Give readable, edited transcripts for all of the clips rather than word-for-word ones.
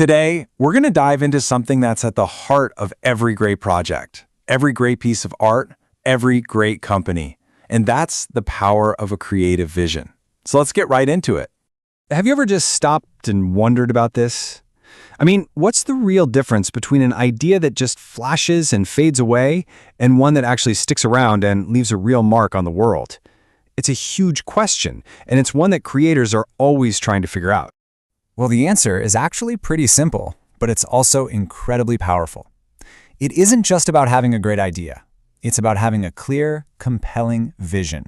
Today, we're going to dive into something that's at the heart of every great project, every great piece of art, every great company, and that's the power of a creative vision. So let's get right into it. Have you ever just stopped and wondered about this? I mean, what's the real difference between an idea that just flashes and fades away and one that actually sticks around and leaves a real mark on the world? It's a huge question, and it's one that creators are always trying to figure out. Well, the answer is actually pretty simple, but it's also incredibly powerful. It isn't just about having a great idea. It's about having a clear, compelling vision.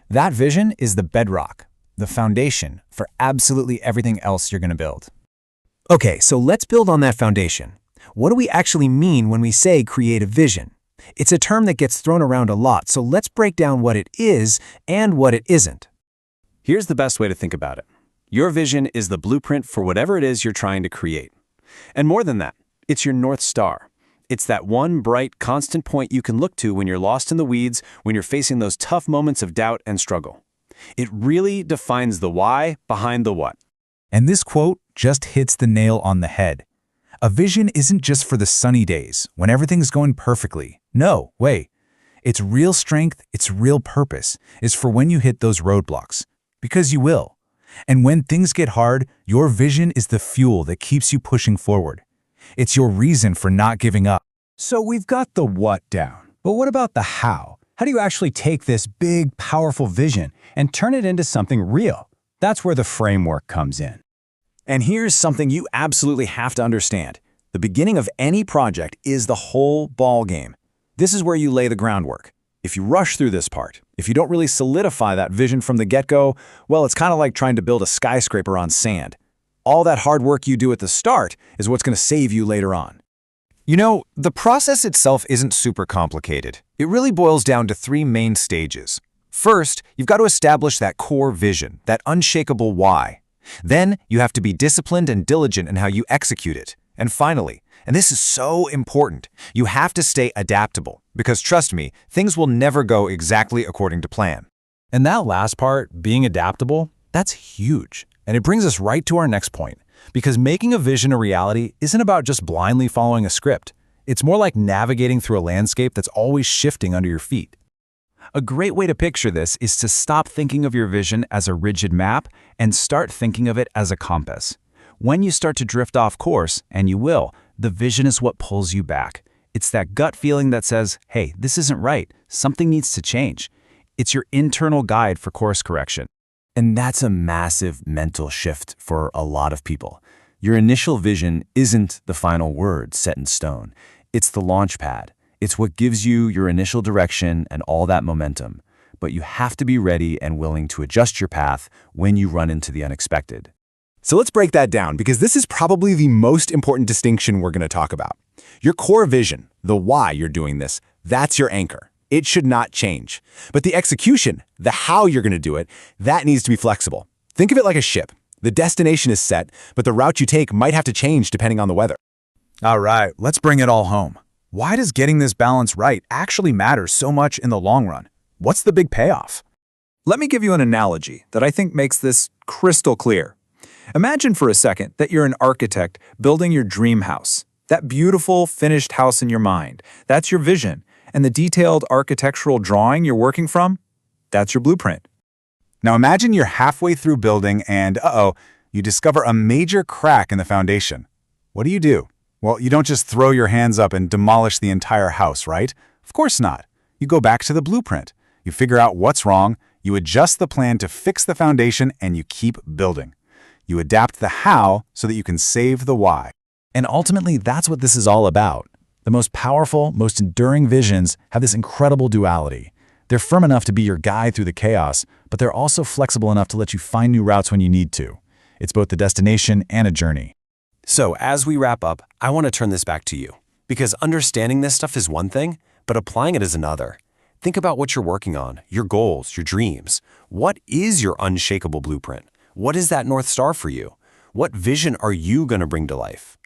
That vision is the bedrock, the foundation for absolutely everything else you're going to build. Okay, so let's build on that foundation. What do we actually mean when we say creative vision? It's a term that gets thrown around a lot, so let's break down what it is and what it isn't. Here's the best way to think about it. Your vision is the blueprint for whatever it is you're trying to create. And more than that, it's your North Star. It's that one bright, constant point you can look to when you're lost in the weeds, when you're facing those tough moments of doubt and struggle. It really defines the why behind the what. And this quote just hits the nail on the head. A vision isn't just for the sunny days, when everything's going perfectly. No, wait. Its real strength, its real purpose, is for when you hit those roadblocks. Because you will. And when things get hard, your vision is the fuel that keeps you pushing forward. It's your reason for not giving up. So we've got the what down, but what about the how? How do you actually take this big, powerful vision and turn it into something real? That's where the framework comes in. And here's something you absolutely have to understand. The beginning of any project is the whole ball game. This is where you lay the groundwork. If you rush through this part, if you don't really solidify that vision from the get-go, well, it's kind of like trying to build a skyscraper on sand. All that hard work you do at the start is what's going to save you later on. You know, the process itself isn't super complicated. It really boils down to three main stages. First, you've got to establish that core vision, that unshakable why. Then, you have to be disciplined and diligent in how you execute it. And finally, and this is so important, you have to stay adaptable, because trust me, things will never go exactly according to plan. And that last part, being adaptable, that's huge. And it brings us right to our next point, because making a vision a reality isn't about just blindly following a script. It's more like navigating through a landscape that's always shifting under your feet. A great way to picture this is to stop thinking of your vision as a rigid map and start thinking of it as a compass. When you start to drift off course, and you will, the vision is what pulls you back. It's that gut feeling that says, hey, this isn't right. Something needs to change. It's your internal guide for course correction. And that's a massive mental shift for a lot of people. Your initial vision isn't the final word set in stone. It's the launch pad. It's what gives you your initial direction and all that momentum. But you have to be ready and willing to adjust your path when you run into the unexpected. So let's break that down, because this is probably the most important distinction we're going to talk about. Your core vision, the why you're doing this, that's your anchor. It should not change. But the execution, the how you're going to do it, that needs to be flexible. Think of it like a ship. The destination is set, but the route you take might have to change depending on the weather. All right, let's bring it all home. Why does getting this balance right actually matter so much in the long run? What's the big payoff? Let me give you an analogy that I think makes this crystal clear. Imagine for a second that you're an architect building your dream house. That beautiful, finished house in your mind, that's your vision. And the detailed architectural drawing you're working from, that's your blueprint. Now imagine you're halfway through building and, you discover a major crack in the foundation. What do? Well, you don't just throw your hands up and demolish the entire house, right? Of course not. You go back to the blueprint. You figure out what's wrong, you adjust the plan to fix the foundation, and you keep building. You adapt the how so that you can save the why. And ultimately, that's what this is all about. The most powerful, most enduring visions have this incredible duality. They're firm enough to be your guide through the chaos, but they're also flexible enough to let you find new routes when you need to. It's both the destination and a journey. So as we wrap up, I want to turn this back to you. Because understanding this stuff is one thing, but applying it is another. Think about what you're working on, your goals, your dreams. What is your unshakable blueprint? What is that North Star for you? What vision are you going to bring to life?